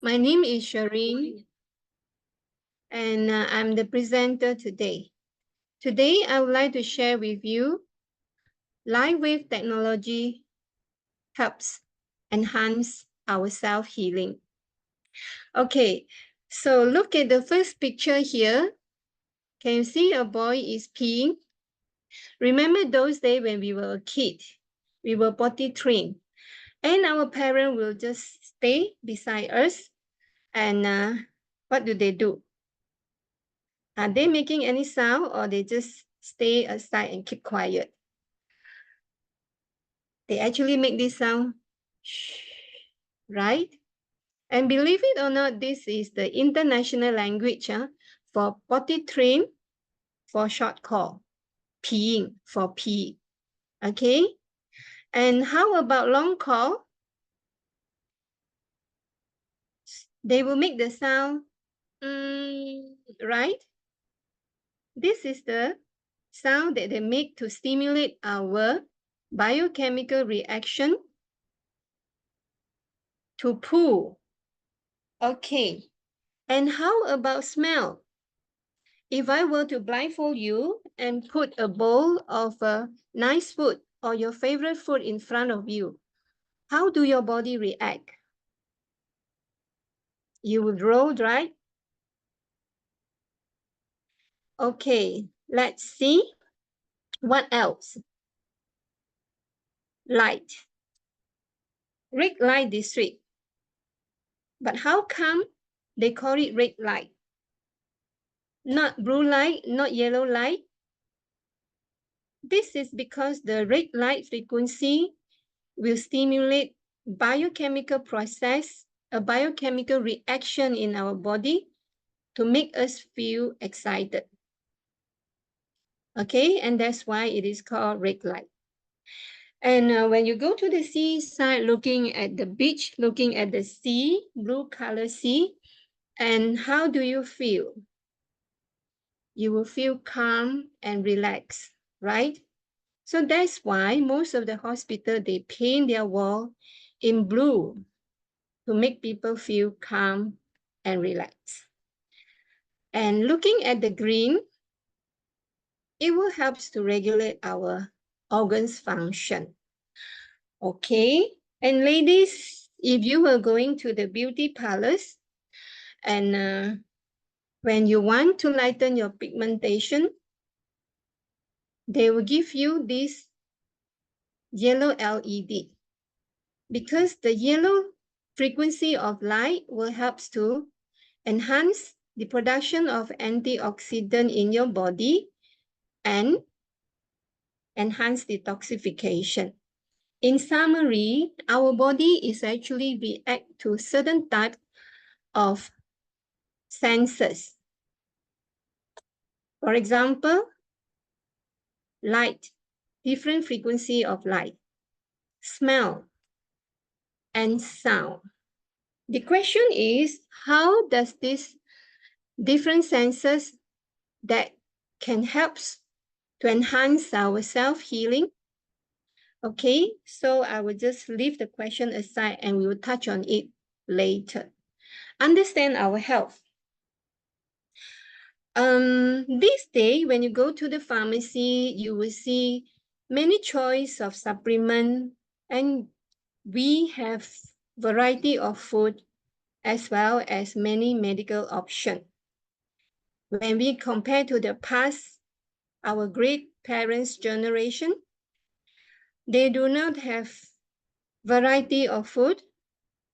My name is Shireen, and I'm the presenter today. Today, I would like to share with you light wave technology helps enhance our self-healing. Okay, so look at the first picture here. Can you see a boy is peeing? Remember those days when we were a kid, we were potty trained, and our parent will just stay beside us, and what do they do? Are they making any sound, or they just stay aside and keep quiet? They actually make this sound, shh, right? And believe it or not, this is the international language for potty train for short call, peeing for pee, okay? And how about long call? They will make the sound, right? This is the sound that they make to stimulate our biochemical reaction to poo. Okay, and how about smell? If I were to blindfold you and put a bowl of nice food or your favorite food in front of you, how do your body react? You would roll, right? Okay, let's see. What else? Light. Red light district. But how come they call it red light? Not blue light, not yellow light. This is because the red light frequency will stimulate biochemical process, a biochemical reaction in our body to make us feel excited. Okay, and that's why it is called red light. And when you go to the seaside, looking at the beach, looking at the sea, blue color sea, and how do you feel? You will feel calm and relaxed, right? So that's why most of the hospital, they paint their wall in blue to make people feel calm and relaxed. And looking at the green, it will help to regulate our organs function. Okay, and ladies, if you were going to the beauty parlors and when you want to lighten your pigmentation, they will give you this yellow LED because the yellow frequency of light will help to enhance the production of antioxidant in your body and enhance detoxification. In summary, our body is actually react to certain type of senses. For example, light, different frequency of light, smell, and sound. The question is, how does this different senses that can help to enhance our self-healing? Okay, so I will just leave the question aside and we will touch on it later. Understand our health. This day, when you go to the pharmacy, you will see many choice of supplement, and we have variety of food as well as many medical options. When we compare to the past, our great parents' generation, they do not have variety of food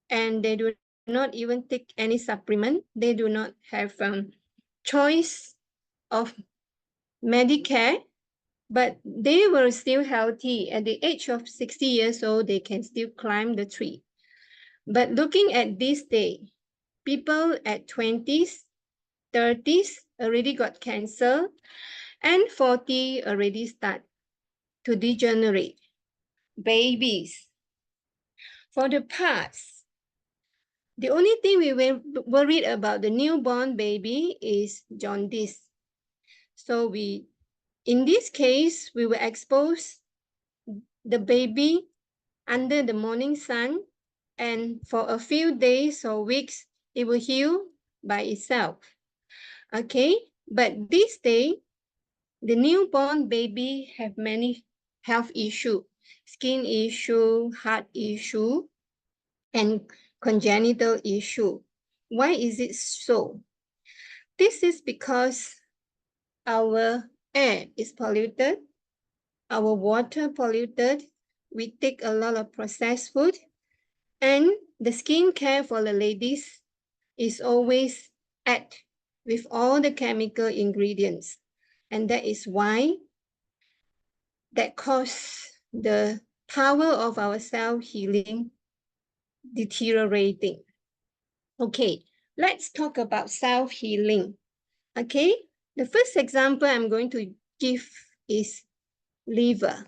and they do not even take any supplement. They do not have choice of Medicare, but they were still healthy. At the age of 60 years old, they can still climb the tree. But looking at this day, people at 20s, 30s already got cancer, and 40 already start to degenerate. Babies. For the past, the only thing we were worried about the newborn baby is jaundice. So in this case, we will expose the baby under the morning sun, and for a few days or weeks, It will heal by itself. Okay, but this day, the newborn baby have many health issue, skin issue, heart issue, and congenital issue. Why is it so? This is because our air is polluted, our water polluted, we take a lot of processed food, and the skin care for the ladies is always add with all the chemical ingredients. And that is why that cause the power of our cell healing deteriorating. Okay, let's talk about self-healing. Okay, the first example I'm going to give is liver.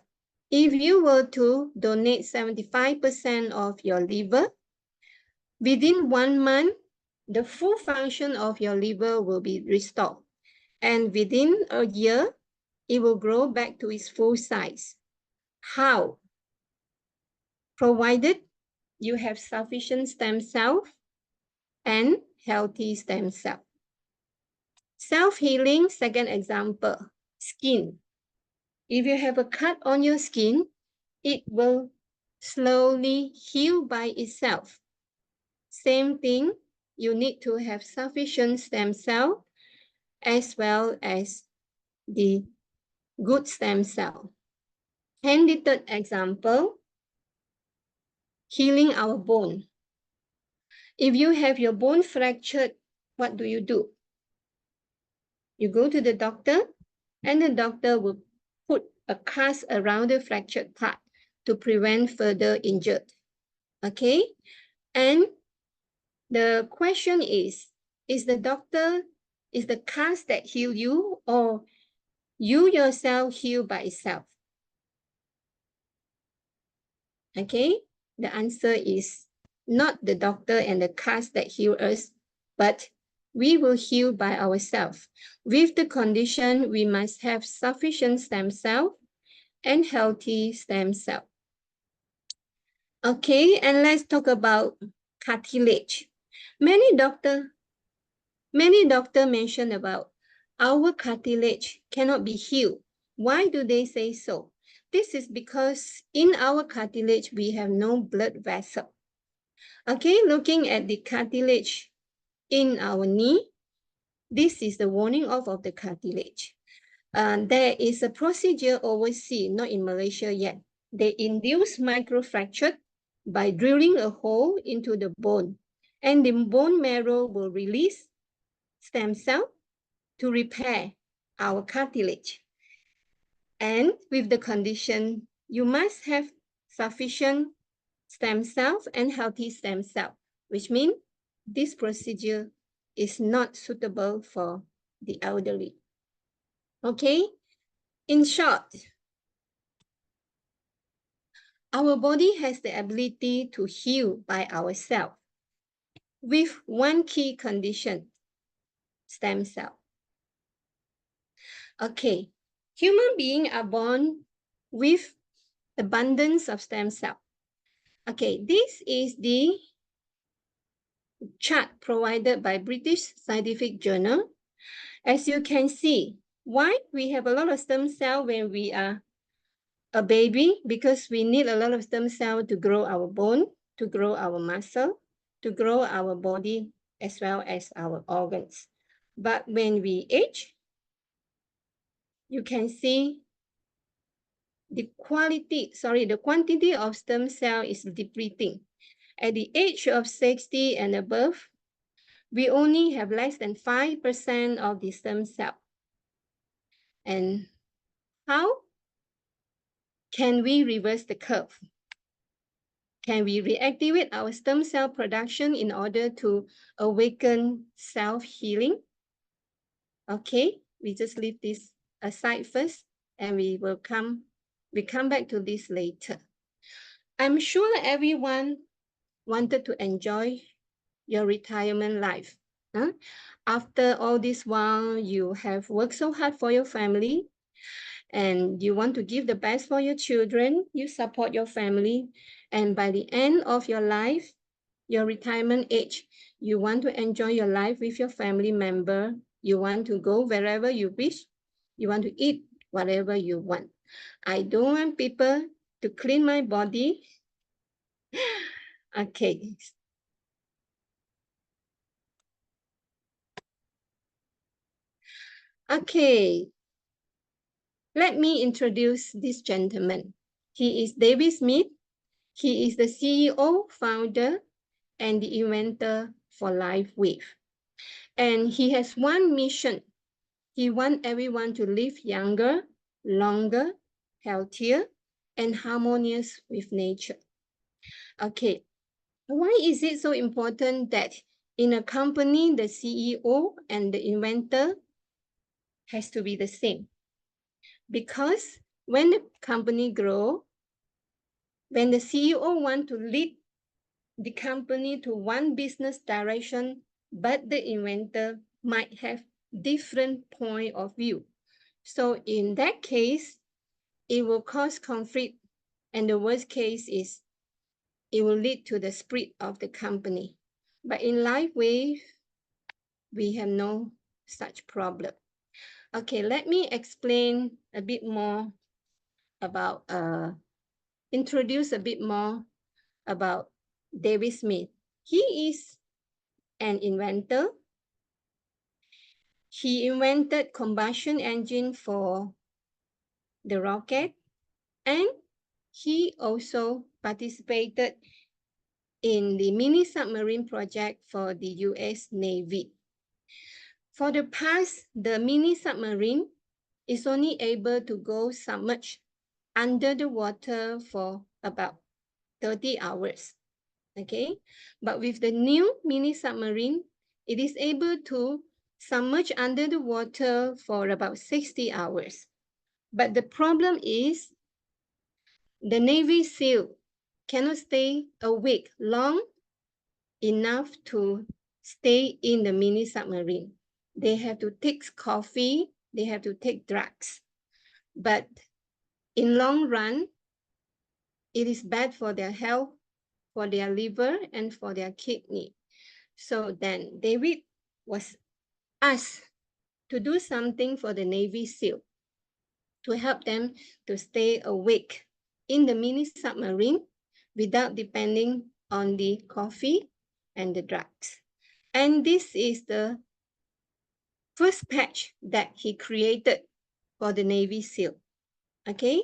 If you were to donate 75% of your liver, within 1 month, the full function of your liver will be restored. And within a year, it will grow back to its full size. How? Provided you have sufficient stem cell and healthy stem cell. Self-healing, second example, skin. If you have a cut on your skin, it will slowly heal by itself. Same thing, you need to have sufficient stem cell as well as the good stem cell. And the third example, healing our bone. If you have your bone fractured, what do? You go to the doctor, and the doctor will put a cast around the fractured part to prevent further injury. Okay? And the question is the cast that heal you, or you yourself heal by itself? Okay? The answer is not the doctor and the cast that heal us, but we will heal by ourselves. With the condition, we must have sufficient stem cell and healthy stem cell. Okay, and let's talk about cartilage. Many doctor mention about our cartilage cannot be healed. Why do they say so? This is because in our cartilage, we have no blood vessel. Okay, looking at the cartilage in our knee, this is the warning of the cartilage. There is a procedure overseas, not in Malaysia yet. They induce microfracture by drilling a hole into the bone, and the bone marrow will release stem cell to repair our cartilage. And with the condition, you must have sufficient stem cells and healthy stem cell, which means this procedure is not suitable for the elderly. Okay, in short, our body has the ability to heal by ourselves with one key condition, stem cell. Okay, human beings are born with abundance of stem cell. Okay, this is the chart provided by British Scientific Journal. As you can see, why we have a lot of stem cell when we are a baby? Because we need a lot of stem cell to grow our bone, to grow our muscle, to grow our body, as well as our organs. But when we age, you can see the quantity of stem cell is depleting. At the age of 60 and above, we only have less than 5% of the stem cell. And how can we reverse the curve? Can we reactivate our stem cell production in order to awaken self-healing? Okay, we just leave this aside first, and we come back to this later. I'm sure everyone wanted to enjoy your retirement life. Huh? After all this while, you have worked so hard for your family, and you want to give the best for your children, you support your family, and by the end of your life, your retirement age. You want to enjoy your life with your family member. You want to go wherever you wish. You want to eat whatever you want. I don't want people to clean my body. Okay. Okay. Let me introduce this gentleman. He is David Smith. He is the CEO, founder, and the inventor for LifeWave. And he has one mission. He wants everyone to live younger, longer, healthier, and harmonious with nature. Okay, why is it so important that in a company, the CEO and the inventor has to be the same? Because when the company grows, when the CEO wants to lead the company to one business direction, but the inventor might have different point of view. So in that case, it will cause conflict, and the worst case is it will lead to the split of the company. But in LifeWave, we have no such problem. Okay, let me explain a bit more about, introduce a bit more about David Smith. He is an inventor. He invented combustion engine for the rocket, and he also participated in the mini submarine project for the US Navy. For the past, the mini submarine is only able to go submerged under the water for about 30 hours. Okay, but with the new mini submarine, it is able to submerge under the water for about 60 hours. But the problem is the Navy SEAL cannot stay awake long enough to stay in the mini submarine. They have to take coffee, they have to take drugs. But in long run, it is bad for their health, for their liver, and for their kidney. So then David was asked to do something for the Navy SEAL to help them to stay awake in the mini submarine without depending on the coffee and the drugs. And this is the first patch that he created for the Navy SEAL. Okay.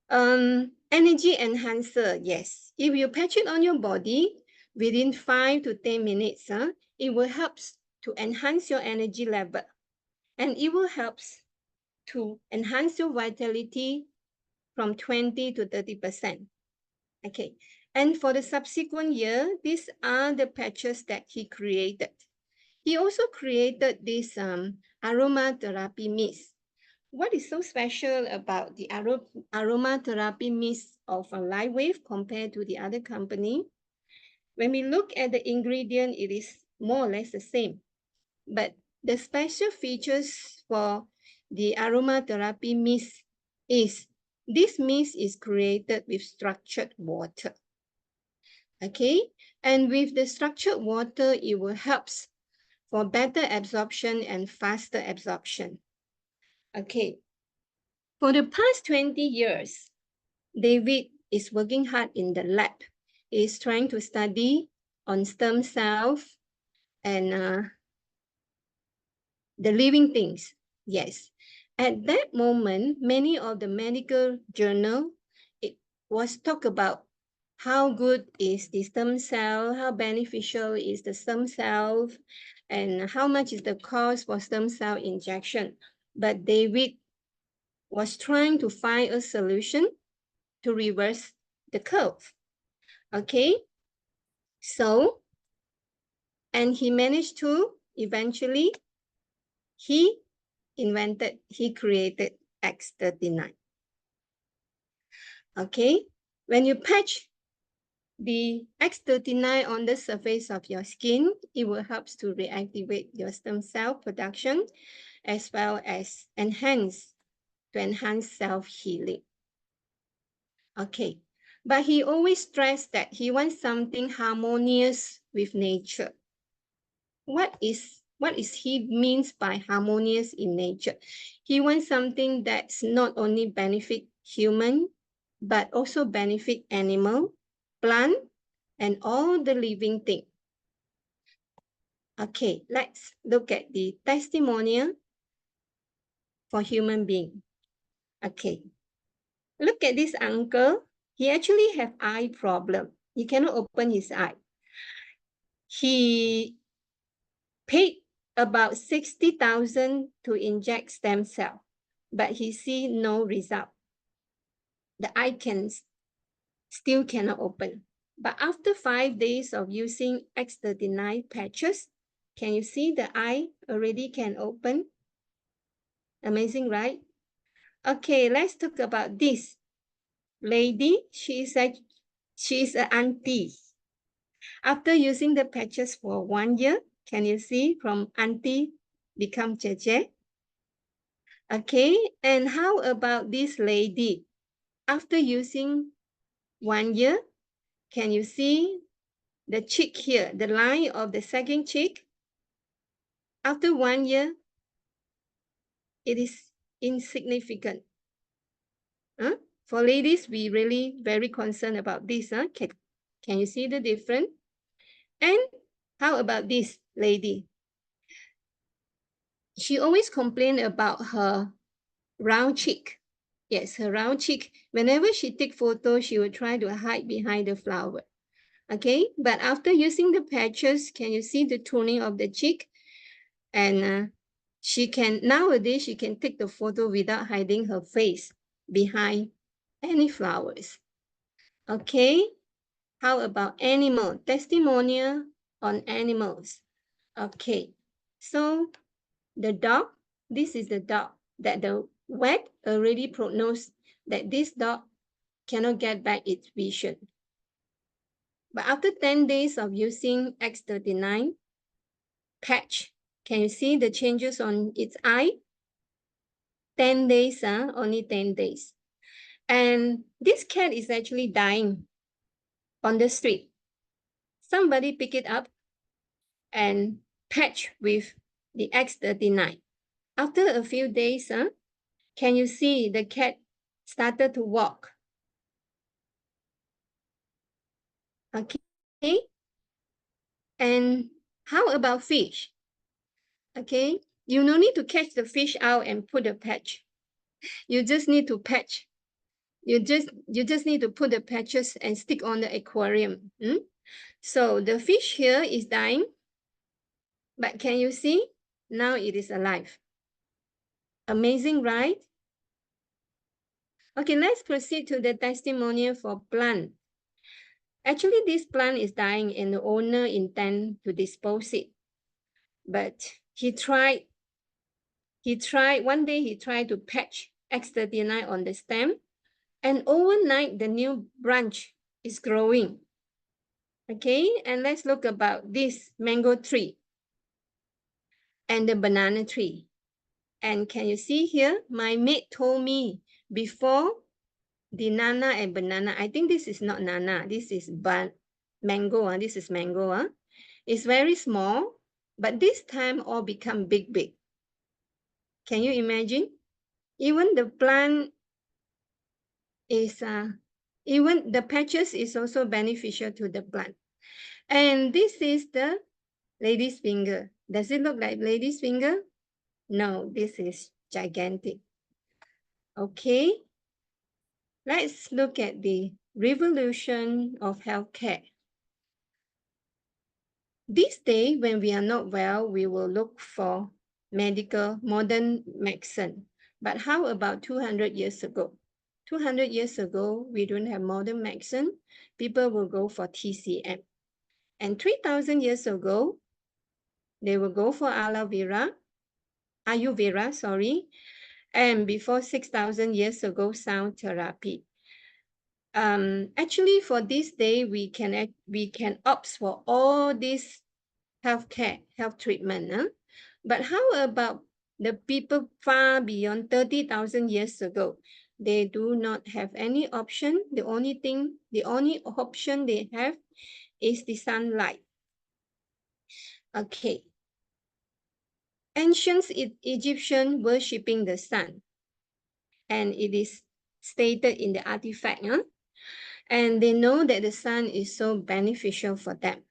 Energy enhancer, yes. If you patch it on your body within 5 to 10 minutes, it will help to enhance your energy level, and it will help to enhance your vitality from 20 to 30%. Okay, and for the subsequent year, these are the patches that he created. He also created this aromatherapy mist. What is so special about the aromatherapy mist of a LifeWave compared to the other company? When we look at the ingredient, it is more or less the same. But the special features for the aromatherapy mist is this mist is created with structured water. Okay, and with the structured water, it will help for better absorption and faster absorption. Okay, for the past 20 years, David is working hard in the lab. He is trying to study on stem cells and the living things. Yes. At that moment, many of the medical journal, it was talk about how good is the stem cell, how beneficial is the stem cell, and how much is the cost for stem cell injection. But David was trying to find a solution to reverse the curve. Okay, so, and he managed to eventually, he created X39. Okay, when you patch the X39 on the surface of your skin, it will help to reactivate your stem cell production as well as enhance self-healing. Okay, But he always stressed that he wants something harmonious with nature. What is he means by harmonious in nature? He wants something that's not only benefit human, but also benefit animal, plant, and all the living thing. Okay, let's look at the testimonial for human being. Okay, look at this uncle. He actually have eye problem. He cannot open his eye. He paid about 60,000 to inject stem cell, but he see no result. The eye still cannot open. But after 5 days of using X39 patches, can you see the eye already can open? Amazing, right? Okay, let's talk about this lady. She's an auntie. After using the patches for 1 year, can you see from auntie become Jeje? Okay, and how about this lady? After using 1 year, can you see the cheek here, the line of the second cheek? After 1 year, it is insignificant. Huh? For ladies, we really very concerned about this. Huh? Can you see the difference? And how about this lady? She always complained about her round cheek. Yes, her round cheek. Whenever she take photos, she will try to hide behind the flower. Okay, but after using the patches, can you see the toning of the cheek? And nowadays, she can take the photo without hiding her face behind any flowers. Okay, how about animal? Testimonial on animals. Okay, so the dog, this is the dog that the vet already prognosed that this dog cannot get back its vision. But after 10 days of using X39 patch, can you see the changes on its eye? 10 days, only 10 days. And this cat is actually dying on the street. Somebody pick it up and patch with the X39. After a few days, can you see the cat started to walk? Okay. And how about fish? Okay. You no need to catch the fish out and put a patch. You just need to patch. You just need to put the patches and stick on the aquarium. So the fish here is dying, but can you see? Now it is alive. Amazing, right? Okay, let's proceed to the testimonial for plant. Actually, this plant is dying and the owner intend to dispose it. But one day he tried to patch X39 on the stem, and overnight the new branch is growing. Okay, and let's look about this mango tree and the banana tree. And can you see here? My mate told me before the nana and banana, I think this is not nana, this is mango. This is mango. It's very small, but this time all become big. Can you imagine? Even the plant is, even the patches is also beneficial to the plant. And this is the lady's finger. Does it look like lady's finger? No, this is gigantic. Okay, let's look at the revolution of healthcare. This day, when we are not well, we will look for modern medicine. But how about 200 years ago? 200 years ago, we don't have modern medicine. People will go for TCM. And 3,000 years ago, they will go for Ayurveda, and before 6,000 years ago, sound therapy. Actually, for this day, we can opt for all this health treatment. But how about the people far beyond 30,000 years ago? They do not have any option. The only option they have is the sunlight. Okay. Ancient Egyptian worshipping the sun, and it is stated in the artifact, and they know that the sun is so beneficial for them.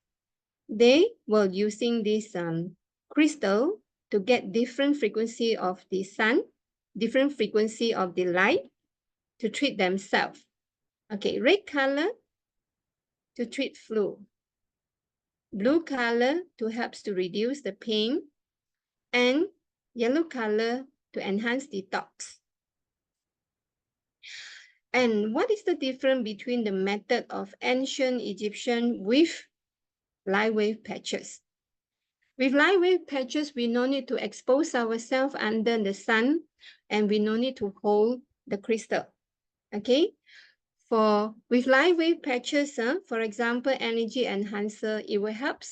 They were using this crystal to get different frequency of the sun, different frequency of the light to treat themselves. Okay, red color to treat flu, blue color to helps to reduce the pain, and yellow color to enhance detox. And what is the difference between the method of ancient Egyptian with light wave patches? With light wave patches, we no need to expose ourselves under the sun, and we no need to hold the crystal. Okay? With light wave patches, for example, energy enhancer, it will help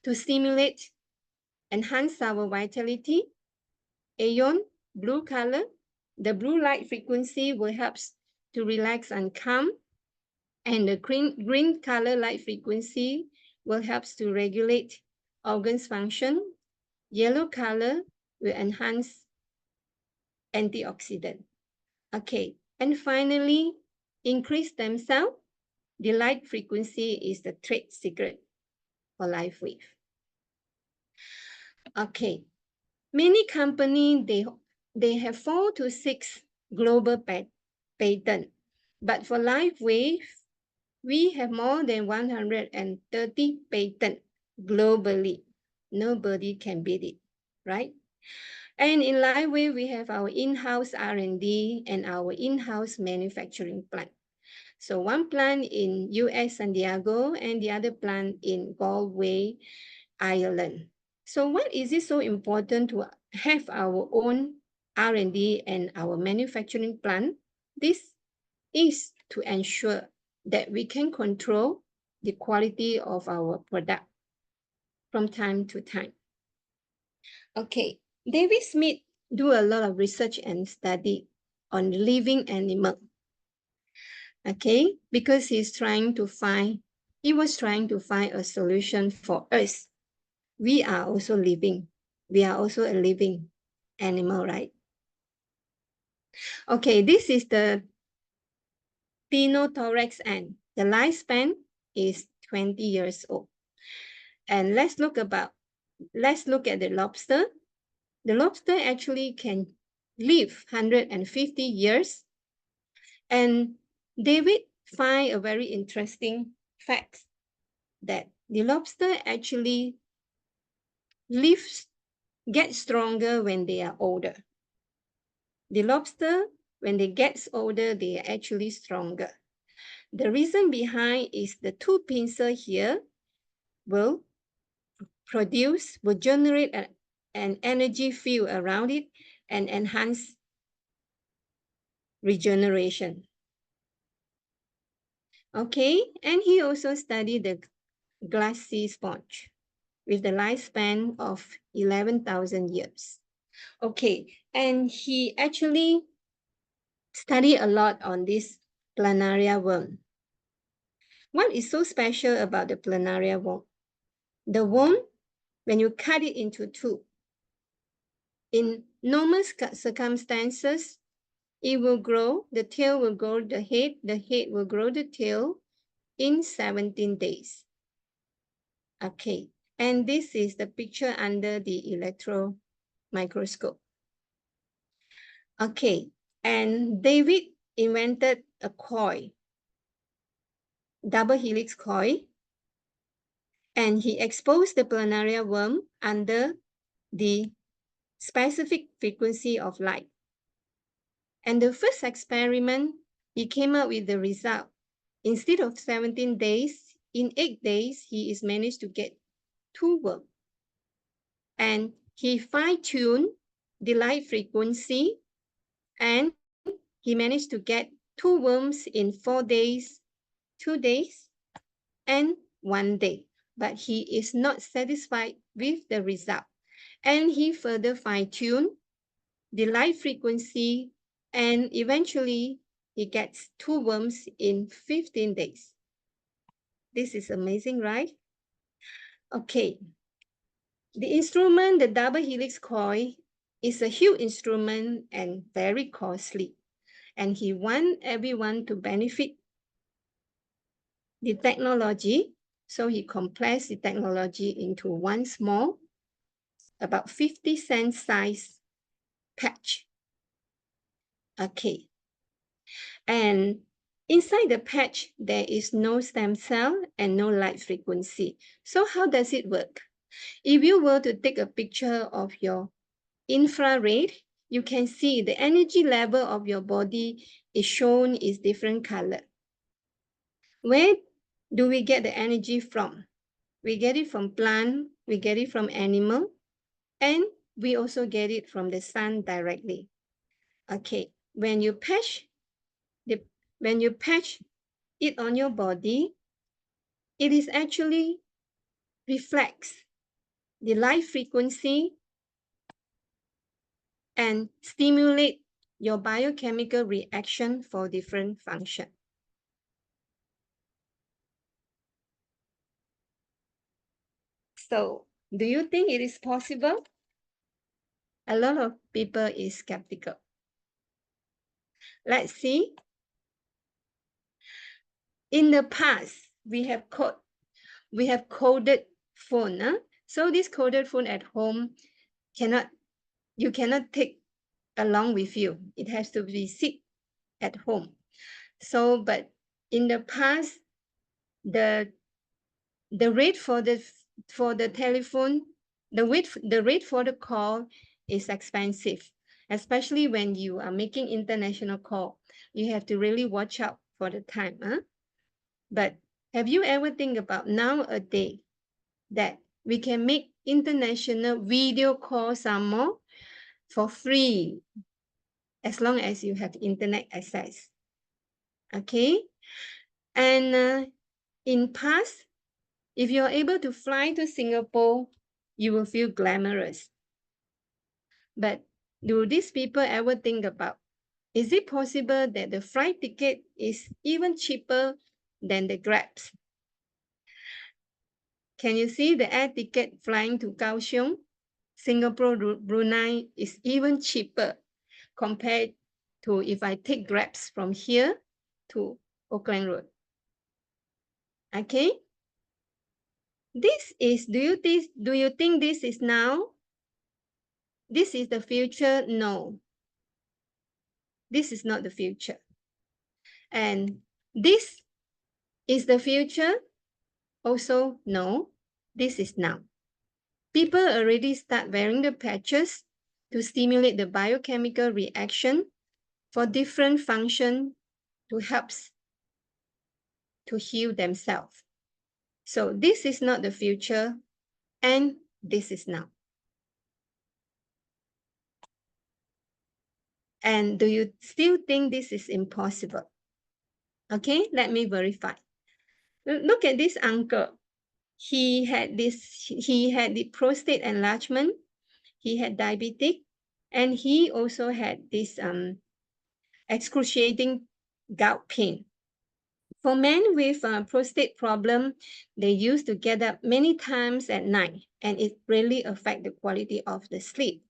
to stimulate, enhance our vitality. Aeon, blue color, the blue light frequency will help to relax and calm. And the green color light frequency will help to regulate organs function. Yellow color will enhance antioxidant. Okay, and finally, increase stem cell. The light frequency is the trade secret for life wave. Okay, many companies, they have 4 to 6 global patent, but for life wave, we have more than 130 patents globally. Nobody can beat it, right? And in life wave, we have our in-house R&D and our in-house manufacturing plant. So one plant in US, San Diego, and the other plant in Galway, Ireland. So why is it so important to have our own R&D and our manufacturing plant? This is to ensure that we can control the quality of our product from time to time. Okay, David Smith do a lot of research and study on living animal. Okay, because he was trying to find a solution for us. We are also living. We are also a living animal, right? Okay, this is the Pinothorax ant. The lifespan is 20 years old. And let's look at the lobster. The lobster actually can live 150 years. And David find a very interesting fact that the lobster actually get stronger when they are older. The lobster, when they get older, they are actually stronger. The reason behind is the two pincers here will generate an energy field around it and enhance regeneration. Okay, and he also studied the glassy sponge with the lifespan of 11,000 years. Okay, and he actually studied a lot on this planaria worm. What is so special about the planaria worm? The worm, when you cut it into two, in normal circumstances, it will grow, the tail will grow the head will grow the tail in 17 days. Okay, and this is the picture under the electron microscope. Okay, and David invented a coil, double helix coil, and he exposed the planaria worm under the specific frequency of light. And the first experiment, he came up with the result. Instead of 17 days, in 8 days, he is managed to get 2 worms. And he fine-tuned the light frequency, and he managed to get 2 worms in 4 days, 2 days, and 1 day. But he is not satisfied with the result. And he further fine-tuned the light frequency And eventually, he gets 2 worms in 15 days. This is amazing, right? Okay. The instrument, the double helix coil, is a huge instrument and very costly. And he wants everyone to benefit the technology. So he compressed the technology into one small, about 50-cent size patch. Okay. And inside the patch, there is no stem cell and no light frequency. So how does it work? If you were to take a picture of your infrared, you can see the energy level of your body is shown is different color. Where do we get the energy from? We get it from plant, we get it from animal, and we also get it from the sun directly. Okay, when you patch it on your body, it is actually reflects the light frequency and stimulate your biochemical reaction for different function. So, do you think it is possible? A lot of people is skeptical. Let's see. In the past, we have coded phone. Huh? So this coded phone at home you cannot take along with you. It has to be sit at home. So, but in the past, the rate for the telephone, the rate for the call is expensive, especially when you are making international call. You have to really watch out for the time. Huh? But have you ever think about nowadays that we can make international video calls some more for free as long as you have internet access? Okay, and in past, if you're able to fly to Singapore, you will feel glamorous. But do these people ever think about, is it possible that the flight ticket is even cheaper than the Grabs? Can you see the air ticket flying to Kaohsiung? Singapore, Brunei is even cheaper compared to if I take Grabs from here to Auckland Road. Okay? This is, do you think this is now? This is the future? No. This is not the future. And this is the future? Also, no. This is now. People already start wearing the patches to stimulate the biochemical reaction for different function to help to heal themselves. So this is not the future, and this is now. And do you still think this is impossible? Okay, let me verify. Look at this uncle. He had the prostate enlargement, he had diabetic, and he also had this excruciating gout pain. For men with prostate problem, they used to get up many times at night, and it really affect the quality of the sleep.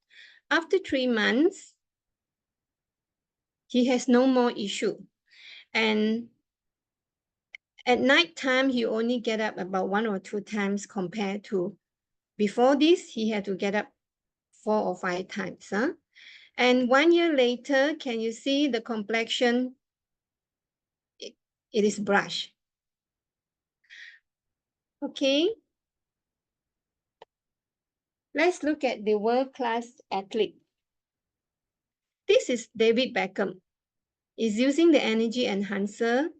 After 3 months, he has no more issue. And at night time, he only get up about 1 or 2 times compared to before this, he had to get up 4 or 5 times. Huh? And 1 year later, can you see the complexion? It is brush. Okay. Let's look at the world-class athlete. This is David Beckham. He's using the energy enhancer,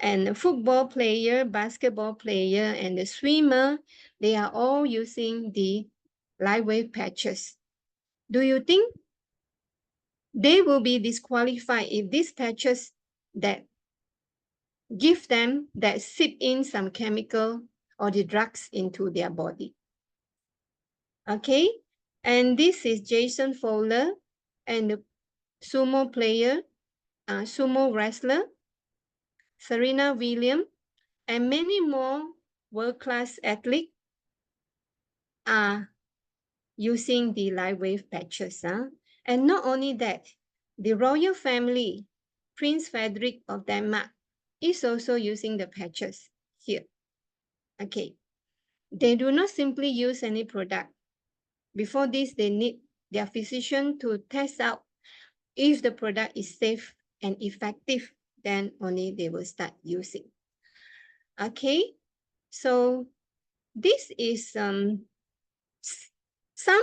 and the football player, basketball player, and the swimmer, they are all using the lightweight patches. Do you think they will be disqualified if these patches that give them that sip in some chemical or the drugs into their body? Okay, and this is Jason Fowler, and sumo player, sumo wrestler, Serena Williams, and many more world-class athletes are using the light wave patches. And not only that, the royal family, Prince Frederick of Denmark, is also using the patches here. Okay, they do not simply use any product. Before this, they need their physician to test out if the product is safe and effective, then only they will start using. Okay, so this is some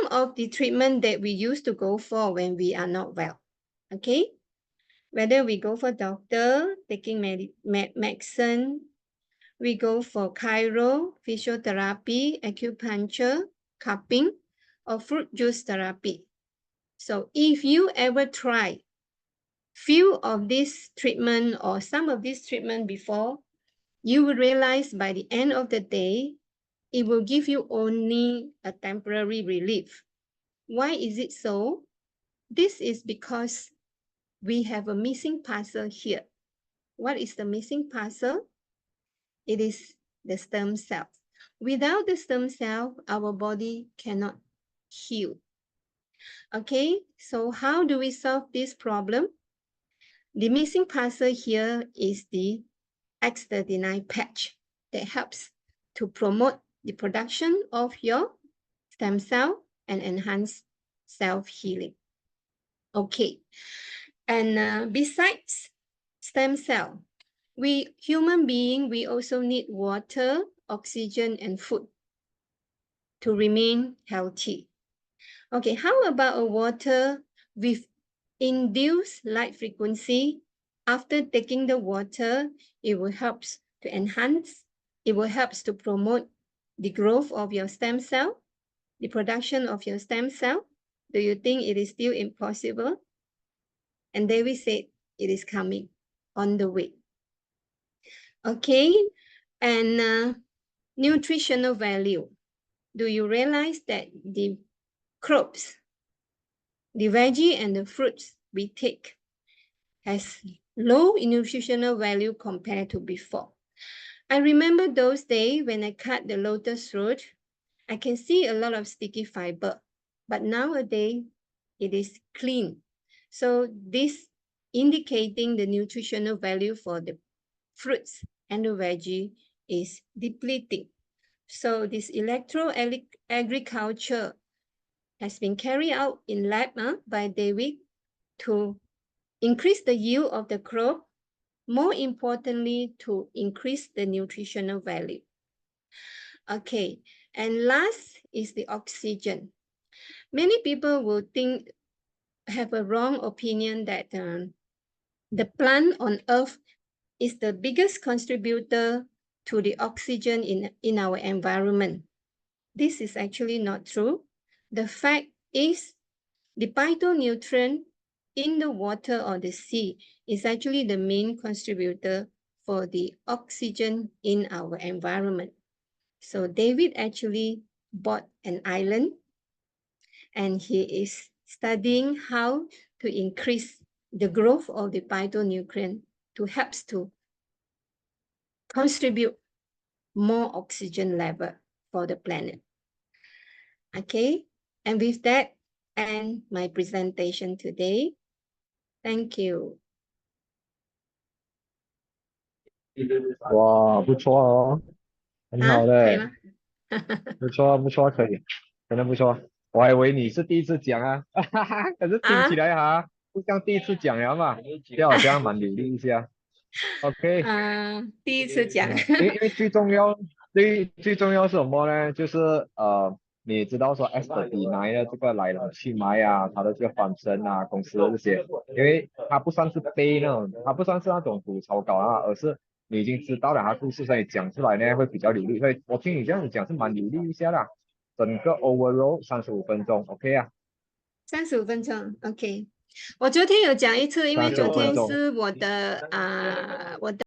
of the treatment that we used to go for when we are not well. Okay, whether we go for doctor, taking medicine, we go for chiro, physiotherapy, acupuncture, cupping, or fruit juice therapy. So if you ever try few of this treatment or some of this treatment before, you will realize by the end of the day, it will give you only a temporary relief. Why is it so? This is because we have a missing puzzle here. What is the missing puzzle? It is the stem cell. Without the stem cell, our body cannot heal. Okay, so how do we solve this problem? The missing puzzle here is the X39 patch that helps to promote the production of your stem cell and enhance self-healing. Okay, and besides stem cell, we human beings, we also need water, oxygen, and food to remain healthy. Okay, how about a water with induced light frequency? After taking the water, it will help to enhance, it will help to promote the growth of your stem cell, the production of your stem cell. Do you think it is still impossible? And David said it is coming on the way. Okay, and nutritional value. Do you realize that the crops, the veggie and the fruits we take has low nutritional value compared to before? I remember those days when I cut the lotus root, I can see a lot of sticky fiber, but nowadays it is clean. So this indicating the nutritional value for the fruits and the veggie is depleting. So this agriculture has been carried out in lab by David to increase the yield of the crop, more importantly, to increase the nutritional value. Okay, and last is the oxygen. Many people will have a wrong opinion that the plant on earth is the biggest contributor to the oxygen in our environment. This is actually not true. The fact is the phytonutrient in the water or the sea is actually the main contributor for the oxygen in our environment. So David actually bought an island and he is studying how to increase the growth of the phytonutrient to help to contribute more oxygen level for the planet. Okay, and with that, end my presentation today. Thank you. 哇，不错哦，很好的诶，可以吗？不错不错，可以，真的不错。我还以为你是第一次讲啊，哈哈，可是听起来哈，不像第一次讲了嘛，就好像蛮流利一下。OK，第一次讲。因为最重要是什么呢？就是你知道说 X39的这个来龙去脉啊，它的这个方针啊，公司的这些，因为它不算是背那种，它不算是那种读草稿啊，而是你已经知道了它故事，所以讲出来呢会比较流利。所以我听你这样子讲是蛮流利一下啦。整个 overall 35分钟，OK 啊35分钟 ，OK。我昨天有讲一次，因为昨35分钟。天是我的我的。